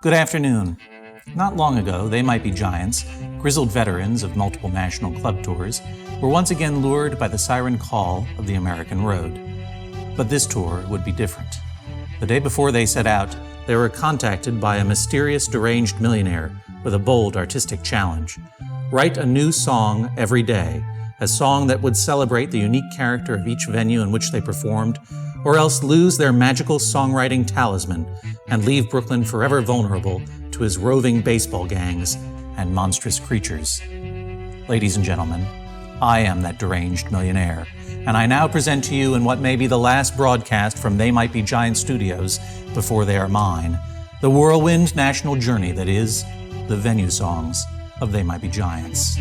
Good afternoon. Not long ago, They Might Be Giants, grizzled veterans of multiple national club tours, were once again lured by the siren call of the American road. But this tour would be different. The day before they set out, they were contacted by a mysterious deranged millionaire with a bold artistic challenge. Write a new song every day, a song that would celebrate the unique character of each venue in which they performed, or else lose their magical songwriting talisman and leave Brooklyn forever vulnerable to his roving baseball gangs and monstrous creatures. Ladies and gentlemen, I am that deranged millionaire, and I now present to you in what may be the last broadcast from They Might Be Giant Studios before they are mine, the whirlwind national journey that is the venue songs of They Might Be Giants.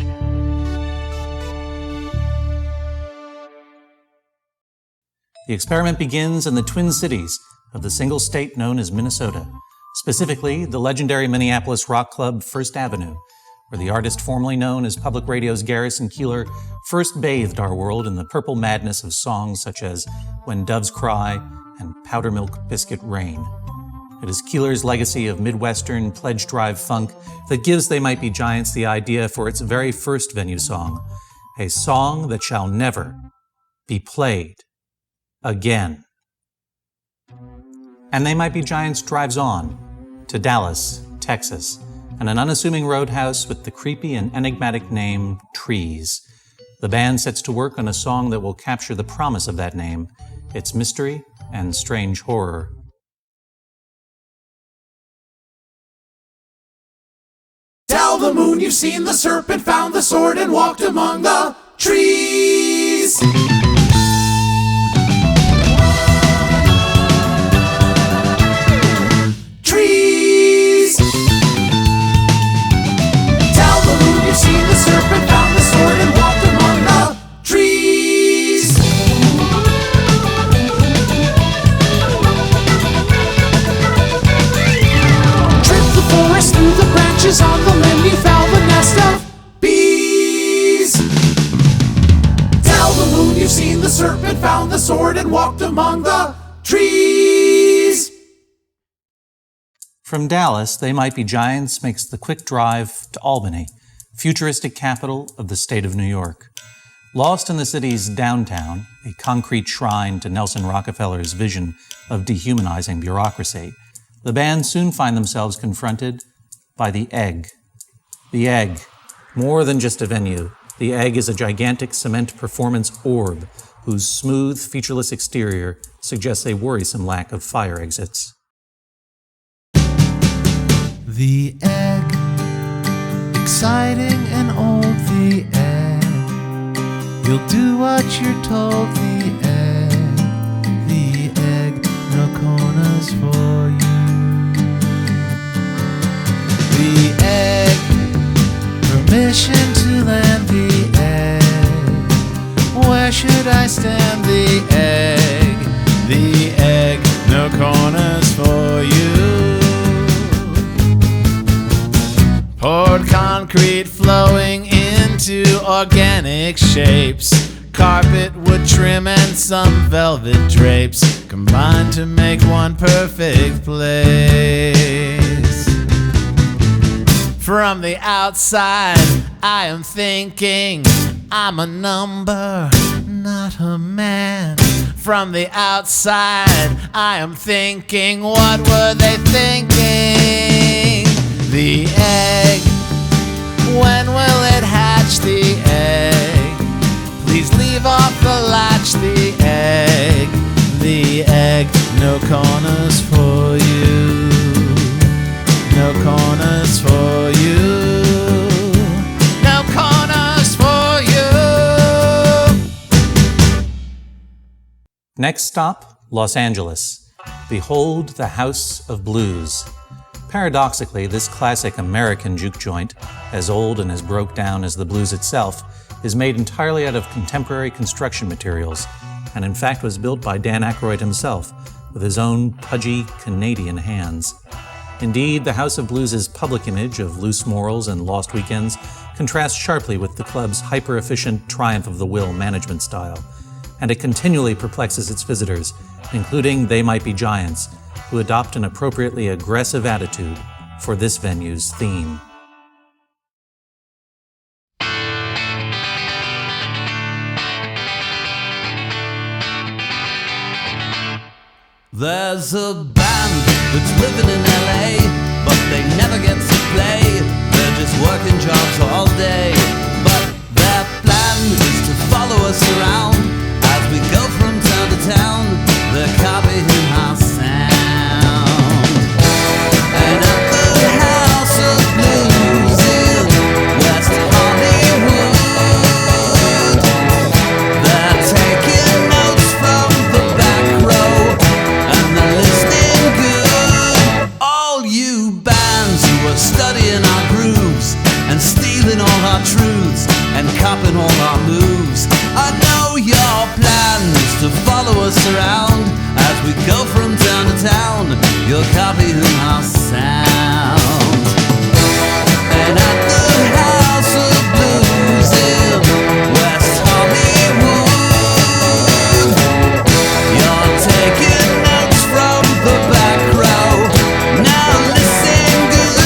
The experiment begins in the Twin Cities of the single state known as Minnesota, specifically the legendary Minneapolis rock club First Avenue, where the artist formerly known as Public Radio's Garrison Keillor first bathed our world in the purple madness of songs such as When Doves Cry and Powder Milk Biscuit Rain. It is Keillor's legacy of Midwestern pledge drive funk that gives They Might Be Giants the idea for its very first venue song, a song that shall never be played again. And They Might Be Giants drives on to Dallas, Texas, and an unassuming roadhouse with the creepy and enigmatic name Trees. The band sets to work on a song that will capture the promise of that name, its mystery and strange horror. Tell the moon you've seen the serpent, found the sword, and walked among the trees. Trees. Tell the moon you've seen the serpent, found the sword, and walked among the trees. Trip the forest through the branches, on the limb you found the nest of bees. Tell the moon you've seen the serpent, found the sword, and walked among the trees. From Dallas, They Might Be Giants makes the quick drive to Albany, futuristic capital of the state of New York. Lost in the city's downtown, a concrete shrine to Nelson Rockefeller's vision of dehumanizing bureaucracy, the band soon find themselves confronted by the Egg. The Egg, more than just a venue, the Egg is a gigantic cement performance orb whose smooth, featureless exterior suggests a worrisome lack of fire exits. The egg, exciting and old, the egg. You'll do what you're told, the egg, no corners for you. The egg, permission to land, the egg. Where should I stand, the egg, no corners for you. Poured concrete flowing into organic shapes. Carpet, wood trim, and some velvet drapes combined to make one perfect place. From the outside, I am thinking I'm a number, not a man. From the outside, I am thinking, what were they thinking? The egg, when will it hatch, the egg? Please leave off the latch, the egg, no corners for you, no corners for you, no corners for you. Next stop, Los Angeles. Behold the House of Blues. Paradoxically, this classic American juke joint, as old and as broke down as the blues itself, is made entirely out of contemporary construction materials, and in fact was built by Dan Aykroyd himself, with his own pudgy Canadian hands. Indeed, the House of Blues' public image of loose morals and lost weekends contrasts sharply with the club's hyper-efficient triumph of the will management style, and it continually perplexes its visitors, including They Might Be Giants, who adopt an appropriately aggressive attitude for this venue's theme. There's a band that's living in LA, but they never get to play. They're just working jobs all day. But their plan is to follow us around as we go from town to town. They're copying our sound. And at the House of Blues in West Hollywood, they're taking notes from the back row. Studying our grooves and stealing all our truths and copying all our moves. I know your plan is to follow us around as we go from town to town. You're copying our sound. And at the House of Blues in West Hollywood, you're taking notes from the back row. Now listen good.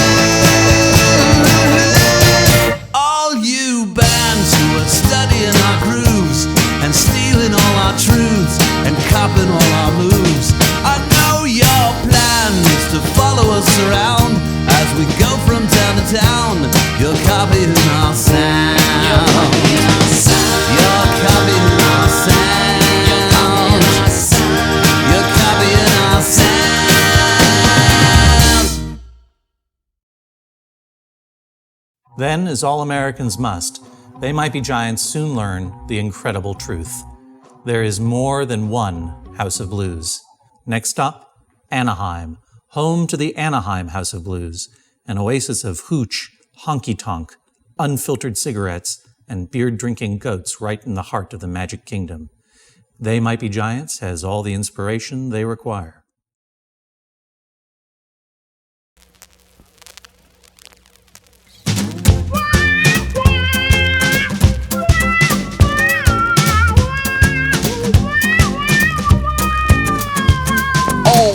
Studying our grooves and stealing all our truths and copying all our moves. I know your plan is to follow us around as we go from town to town. You're copying our sound. You're copying our sound. You're copying our sound. Then, as all Americans must, They Might Be Giants soon learn the incredible truth. There is more than one House of Blues. Next stop, Anaheim, home to the Anaheim House of Blues, an oasis of hooch, honky-tonk, unfiltered cigarettes, and beer-drinking goats right in the heart of the Magic Kingdom. They Might Be Giants has all the inspiration they require.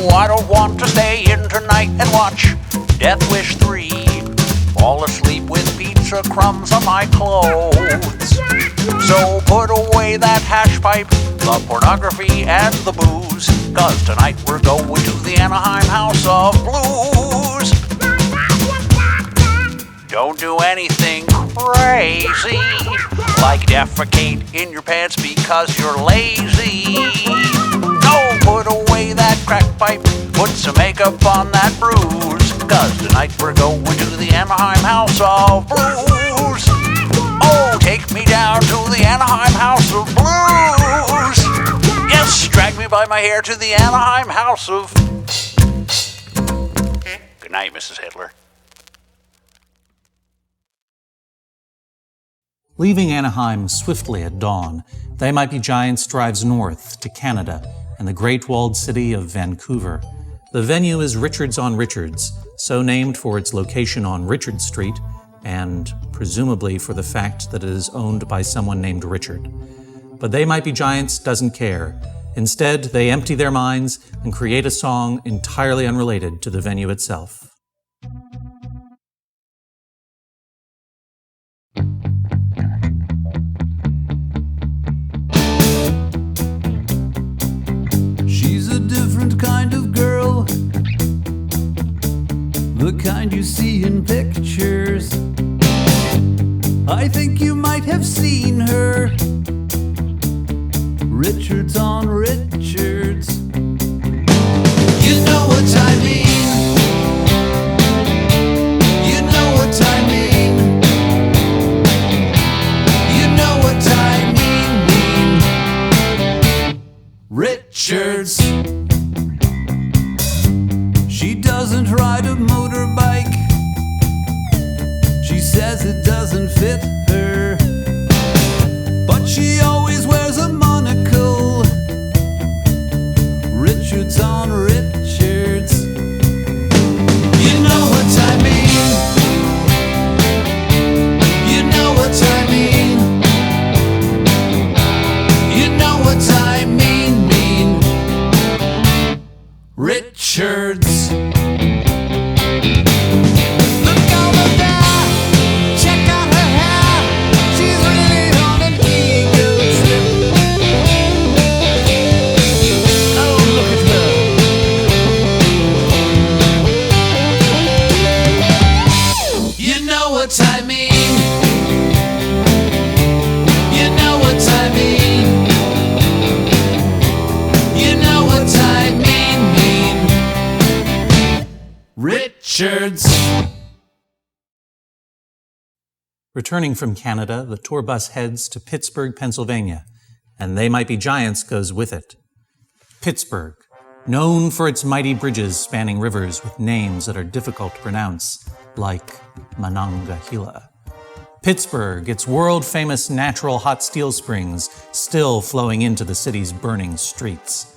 I don't want to stay in tonight and watch Death Wish 3. Fall asleep with pizza crumbs on my clothes. So put away that hash pipe, the pornography and the booze, 'cause tonight we're going to the Anaheim House of Blues. Don't do anything crazy, like defecate in your pants because you're lazy. No, put away that crack pipe, put some makeup on that bruise, 'cause tonight we're going to the Anaheim House of Blues. Oh, take me down to the Anaheim House of Blues. Yes, drag me by my hair to the Anaheim House of... Good night, Mrs. Hitler. Leaving Anaheim swiftly at dawn, They Might Be Giants drives north to Canada and the great walled city of Vancouver. The venue is Richards on Richards, so named for its location on Richard Street and presumably for the fact that it is owned by someone named Richard. But They Might Be Giants doesn't care. Instead, they empty their minds and create a song entirely unrelated to the venue itself. She's a different kind of girl, the kind you see in pictures. I think you might have seen her. Richards on Richards. You know what I mean. You know what I mean. You know what I mean. Richards. She doesn't ride a motorbike. She says it doesn't fit her. But she always wears a monocle. Richards on Richards. You know what I mean. You know what I mean. You know what I mean. Richards. Richards. Returning from Canada, the tour bus heads to Pittsburgh, Pennsylvania, and They Might Be Giants goes with it. Pittsburgh, known for its mighty bridges spanning rivers with names that are difficult to pronounce, like Mon-on-ga-he-la. Pittsburgh, its world-famous natural hot steel springs still flowing into the city's burning streets.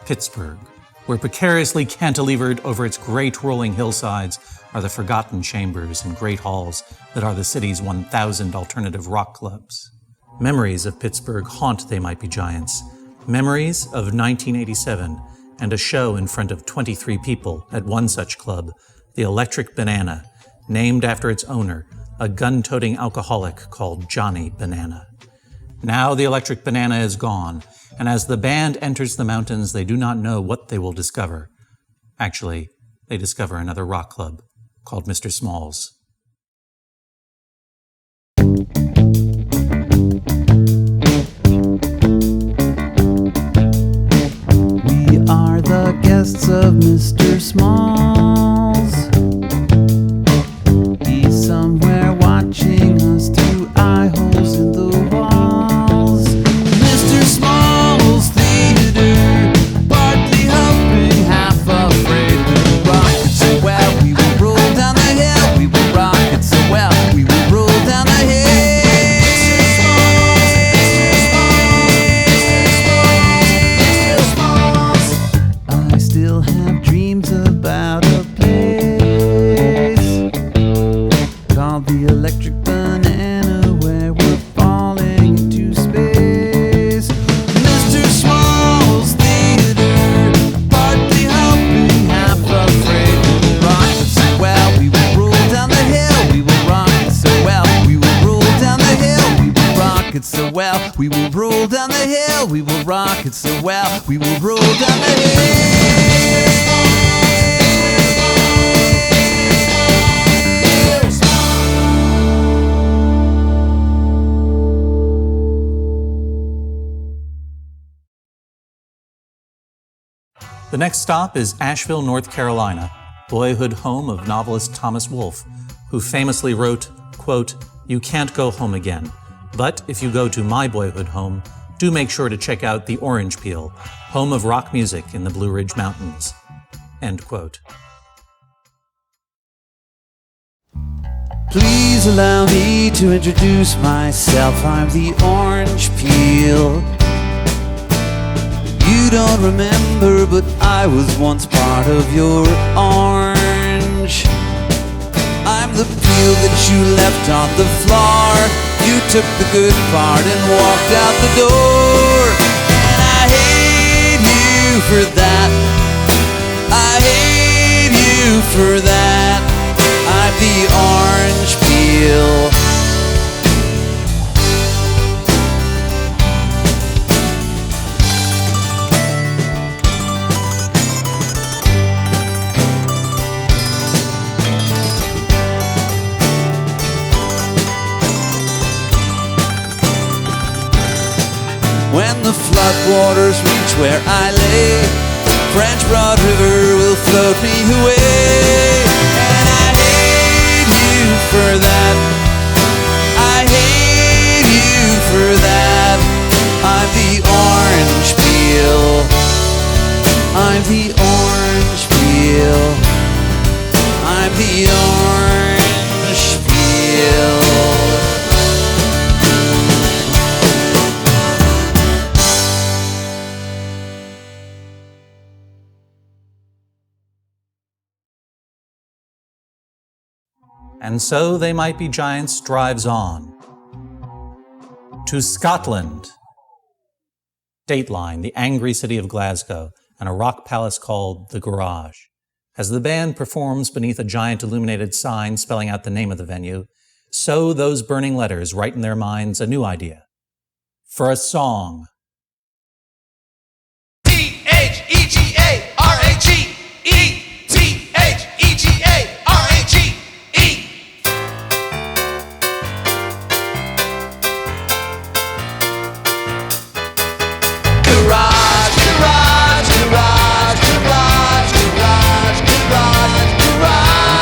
Pittsburgh, where precariously cantilevered over its great rolling hillsides are the forgotten chambers and great halls that are the city's 1,000 alternative rock clubs. Memories of Pittsburgh haunt They Might Be Giants. Memories of 1987 and a show in front of 23 people at one such club, the Electric Banana, named after its owner, a gun-toting alcoholic called Johnny Banana. Now the Electric Banana is gone, and as the band enters the mountains, they do not know what they will discover. Actually, they discover another rock club called Mr. Smalls. We are the guests of Mr. Smalls. He's somewhere watching us through eye holes in the walls. Mr. Smalls Theater, partly hoping, half afraid. We will rock it so well, we will roll down the hill. We will rock it so well, we will roll down the hill. I still have dreams about a place called the Electric Banana, where we're falling into space. Mr. Smalls Theater, partly hoping, half afraid. We will rock it so well, we will roll down the hill. We will rock it so well, we will roll down the hill. We will rock it so well, we will roll down the hill. We will rock it so well, we will roll down the hill. The next stop is Asheville, North Carolina, boyhood home of novelist Thomas Wolfe, who famously wrote, quote, "You can't go home again, but if you go to my boyhood home, do make sure to check out the Orange Peel, home of rock music in the Blue Ridge Mountains," end quote. Please allow me to introduce myself. I'm the Orange Peel. You don't remember, but I was once part of your orange. I'm the peel that you left on the floor. You took the good part and walked out the door. And I hate you for that. I hate you for that. I'm the Orange Peel. When the floodwaters reach where I lay, French Broad River will float me away. And I hate you for that. I hate you for that. I'm the Orange Peel. I'm the Orange Peel. I'm the Orange Peel. And so They Might Be Giants drives on to Scotland. Dateline, the angry city of Glasgow, and a rock palace called The Garage. As the band performs beneath a giant illuminated sign spelling out the name of the venue, so those burning letters write in their minds a new idea for a song. Garage, garage, garage, garage, garage, garage.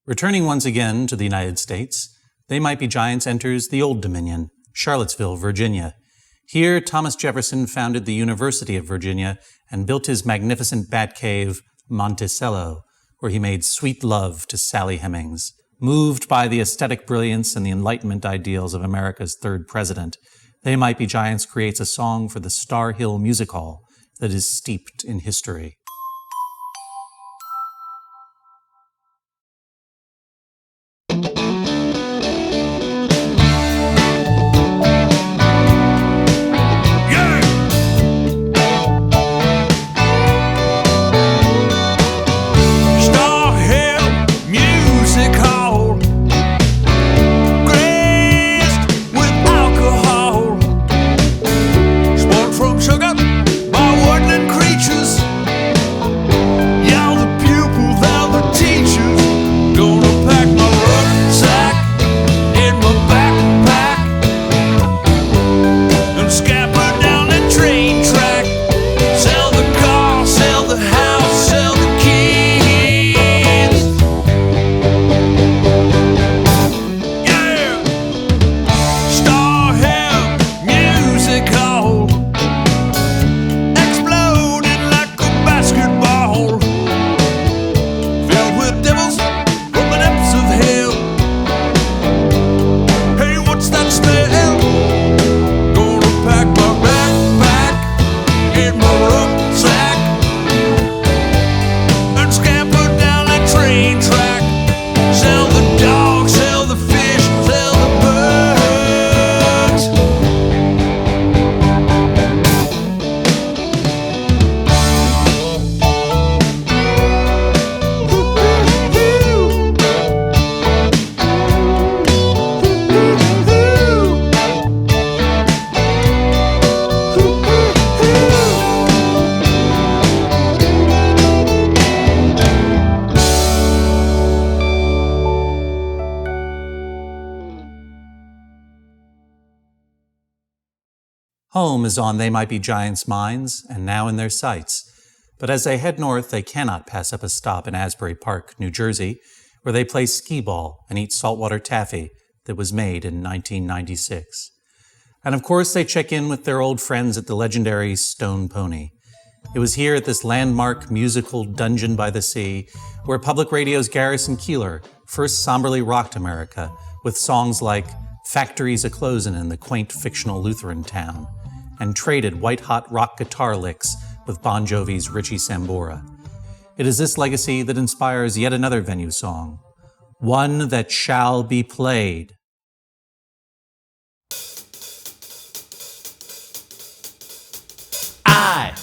Returning once again to the United States, They Might Be Giants enters the Old Dominion, Charlottesville, Virginia. Here, Thomas Jefferson founded the University of Virginia and built his magnificent bat cave, Monticello, where he made sweet love to Sally Hemings. Moved by the aesthetic brilliance and the Enlightenment ideals of America's third president, They Might Be Giants creates a song for the Starr Hill Music Hall that is steeped in history. Home is on They Might Be Giants' minds and now in their sights. But as they head north, they cannot pass up a stop in Asbury Park, New Jersey, where they play skee-ball and eat saltwater taffy that was made in 1996. And of course, they check in with their old friends at the legendary Stone Pony. It was here at this landmark musical dungeon by the sea where public radio's Garrison Keillor first somberly rocked America with songs like Factories A-Closin' in the quaint fictional Lutheran town, and traded white-hot rock guitar licks with Bon Jovi's Richie Sambora. It is this legacy that inspires yet another venue song, One That Shall Be Played. I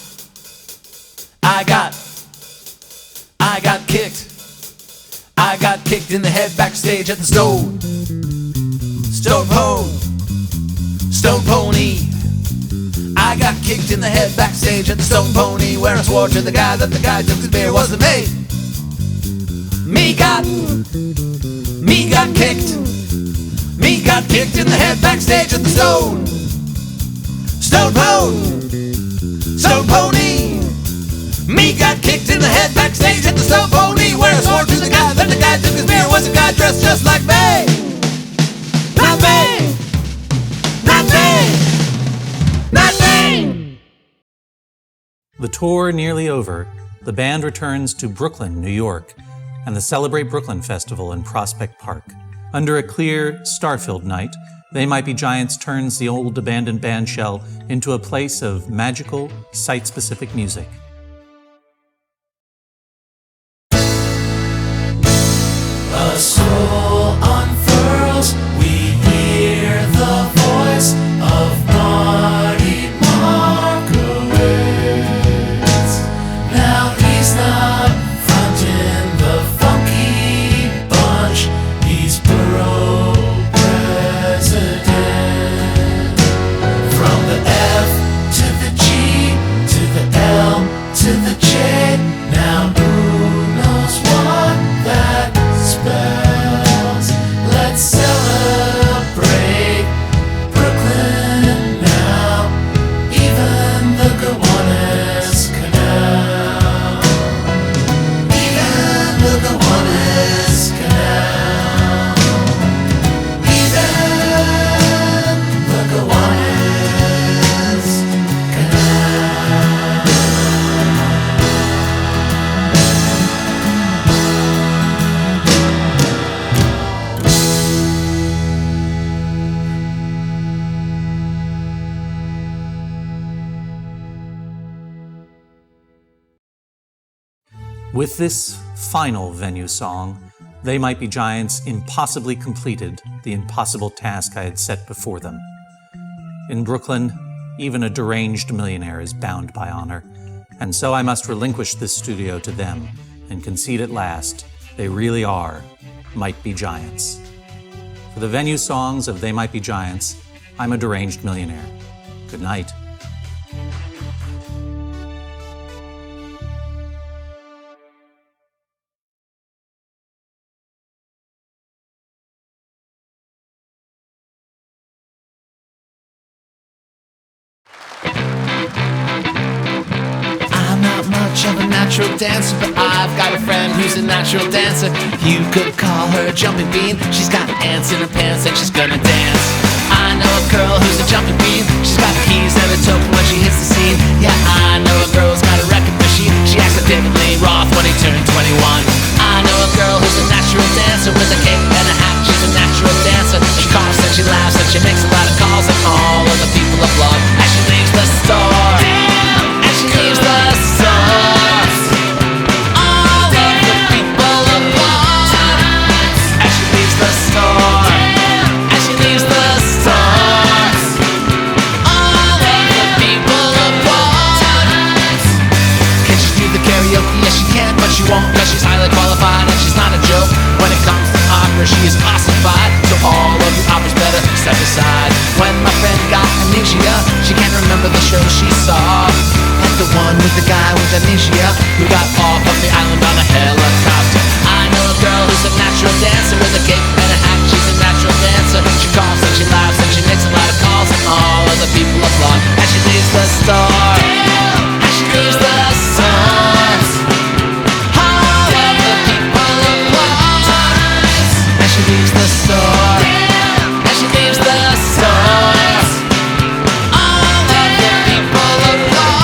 got kicked in the head backstage at the Stone Pony. I got kicked in the head backstage at the Stone Pony, where I swore to the guy that the guy took his beer wasn't me. Me got kicked in the head backstage at the Stone Pony. Me got kicked in the head backstage at the Stone Pony, where I swore to the guy that the guy took his beer was a guy dressed just like me. Not me! Not me! Not me! The tour nearly over, the band returns to Brooklyn, New York, and the Celebrate Brooklyn Festival in Prospect Park. Under a clear, star-filled night, They Might Be Giants turns the old abandoned band shell into a place of magical, site-specific music. A soul unfurls, we hear the voice of Marty Markowitz. Now he's not fronting the funky bunch, he's borough president. From the F to the G to the L With this final venue song, They Might Be Giants impossibly completed the impossible task I had set before them. In Brooklyn, even a deranged millionaire is bound by honor, and so I must relinquish this studio to them and concede at last they really are Might Be Giants. For the venue songs of They Might Be Giants, I'm a deranged millionaire. Good night. Of a natural dancer, but I've got a friend who's a natural dancer. You could call her a jumping bean. She's got ants in her pants and she's gonna dance. I know a girl who's a jumping bean. She's got keys and a token when she hits the scene. Yeah, I know a girl who's got a record machine. She acts like David Lee Roth when he turned 21. I know a girl who's a natural dancer with a cape and a hat. She's a natural dancer. She coughs and she laughs and she makes a lot of calls, and all of the people applaud as she leaves the store. As she leaves the store. She won't, cause she's highly qualified and she's not a joke. When it comes to opera, she is ossified. So all of you operas better step aside. When my friend got amnesia, she can't remember the show she saw. Like the one with the guy with amnesia who got off of the island on a helicopter. I know a girl who's a natural dancer with a cape and a hat. She's a natural dancer. She coughs and she laughs and she makes a lot of calls, and all of the people applaud as she leaves the store. As she leaves the store. She leaves the store. As she leaves the store, all of the people applaud.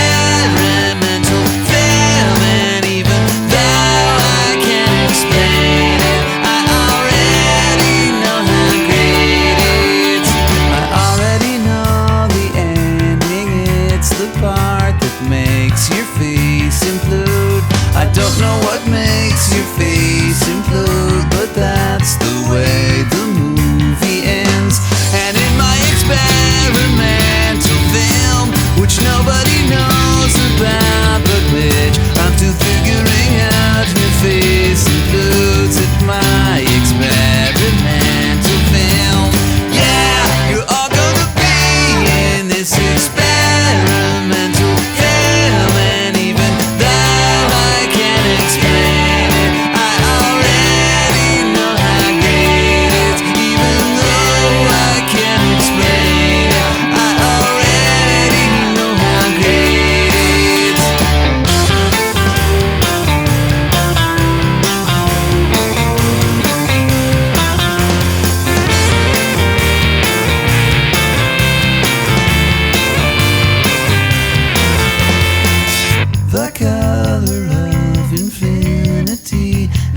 Experimental film, and even though I can't explain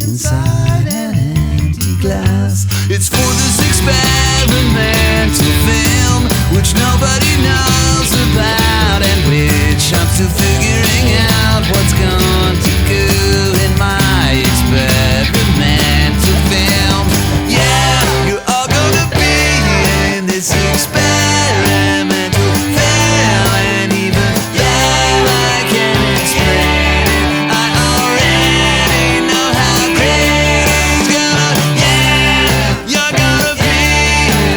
inside an empty glass. It's for this experimental film which nobody knows about, and which I'm still figuring out what's going to go in my experimental film. Yeah, you're all gonna be in this experimental film, and even though I can't explain it, I already know how great it's gonna. Yeah, you're gonna be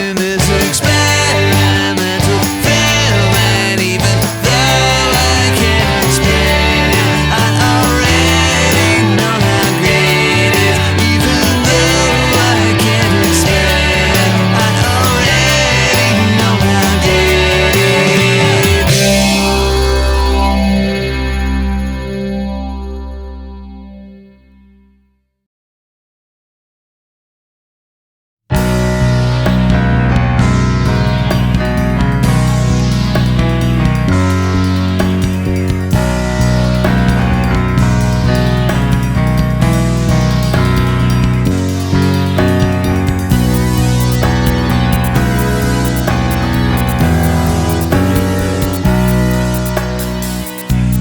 in this experimental film, and even though I can't explain it, I already know how great it is. Even though I can't explain it, I already know how great it is.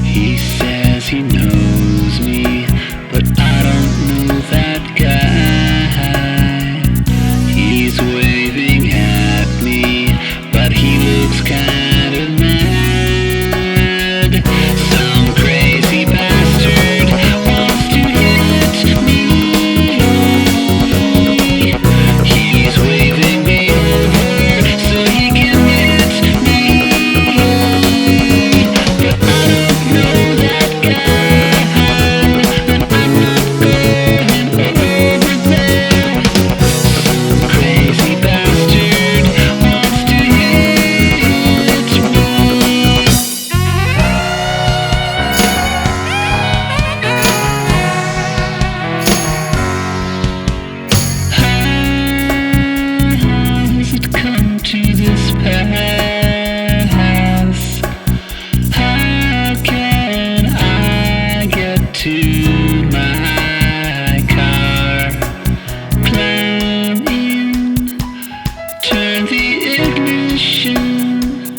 He says he knows me, but I don't know that guy. He's waving at me, but he looks kind of mad. Some crazy bastard wants to hit me. He's waving me over so he can hit me. But I don't know that guy, and I'm not going over there. Some crazy bastard wants to hit me. How has it come to this pass? How can I get to my car? Climb in, turn the ignition,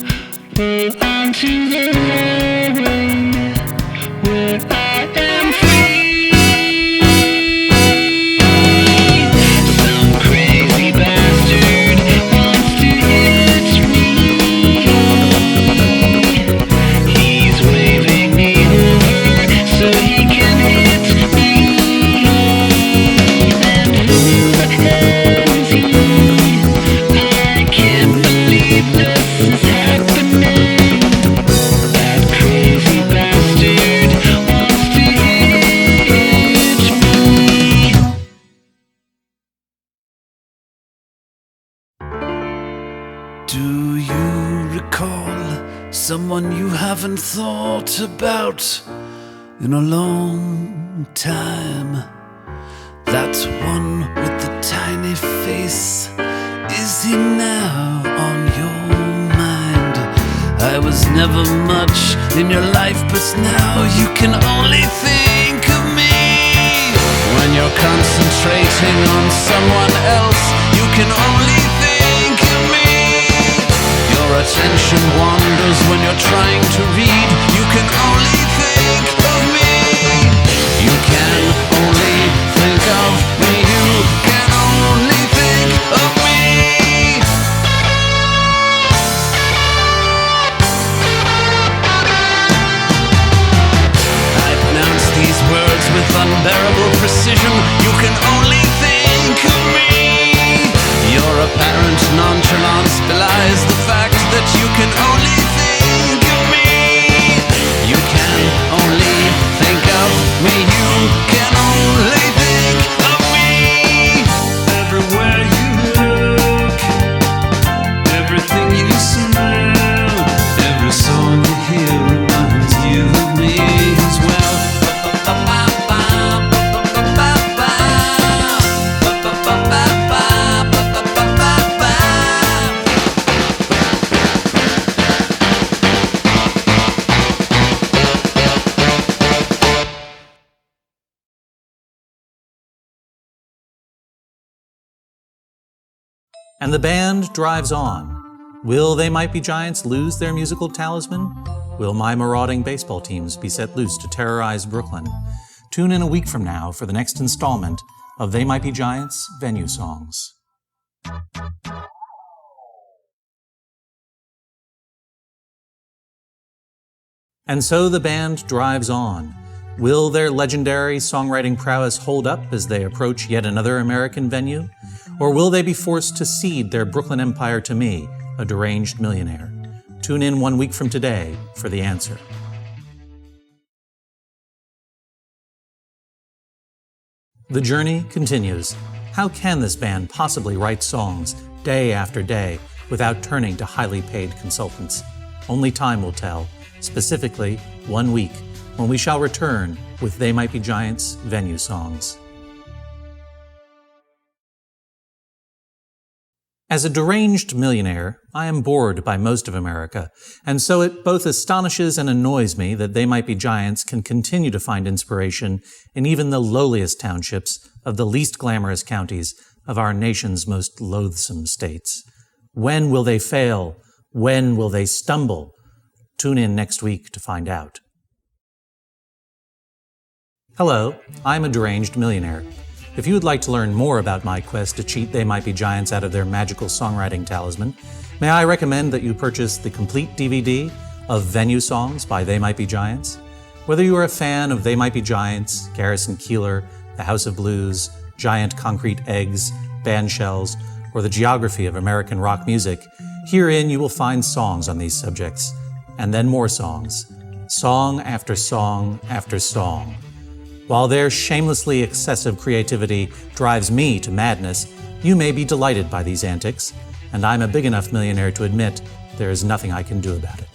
pull onto the highway where I am free. Some crazy bastard wants to hit me. He's waving me over so he can hit me. And who the hell is he? I can't believe this is happening. That crazy bastard wants to hit me. Do you recall someone you haven't thought about in a long time? That one with the tiny face, is he now on your mind? I was never much in your life, but now you can only think of me. When you're concentrating on someone else, you can only think of me. Your attention wanders when you're trying to read. You can only think of me. You can only think of me. You can only think of me. I pronounce these words with unbearable precision. You can only think of me. Your apparent nonchalance belies the fact that you can only think of me. You can only think of me. You can only think of me. Everywhere you look, everything you smell, every song you hear reminds you of me as well. And the band drives on. Will They Might Be Giants lose their musical talisman? Will my marauding baseball teams be set loose to terrorize Brooklyn? Tune in a week from now for the next installment of They Might Be Giants Venue Songs. And so the band drives on. Will their legendary songwriting prowess hold up as they approach yet another American venue? Or will they be forced to cede their Brooklyn empire to me, a deranged millionaire? Tune in 1 week from today for the answer. The journey continues. How can this band possibly write songs day after day without turning to highly paid consultants? Only time will tell, specifically 1 week, when we shall return with They Might Be Giants Venue Songs. As a deranged millionaire, I am bored by most of America, and so it both astonishes and annoys me that They Might Be Giants can continue to find inspiration in even the lowliest townships of the least glamorous counties of our nation's most loathsome states. When will they fail? When will they stumble? Tune in next week to find out. Hello, I'm a deranged millionaire. If you would like to learn more about my quest to cheat They Might Be Giants out of their magical songwriting talisman, may I recommend that you purchase the complete DVD of Venue Songs by They Might Be Giants? Whether you are a fan of They Might Be Giants, Garrison Keillor, The House of Blues, Giant Concrete Eggs, Band Shells, or the geography of American rock music, herein you will find songs on these subjects, and then more songs, song after song after song. While their shamelessly excessive creativity drives me to madness, you may be delighted by these antics, and I'm a big enough millionaire to admit there is nothing I can do about it.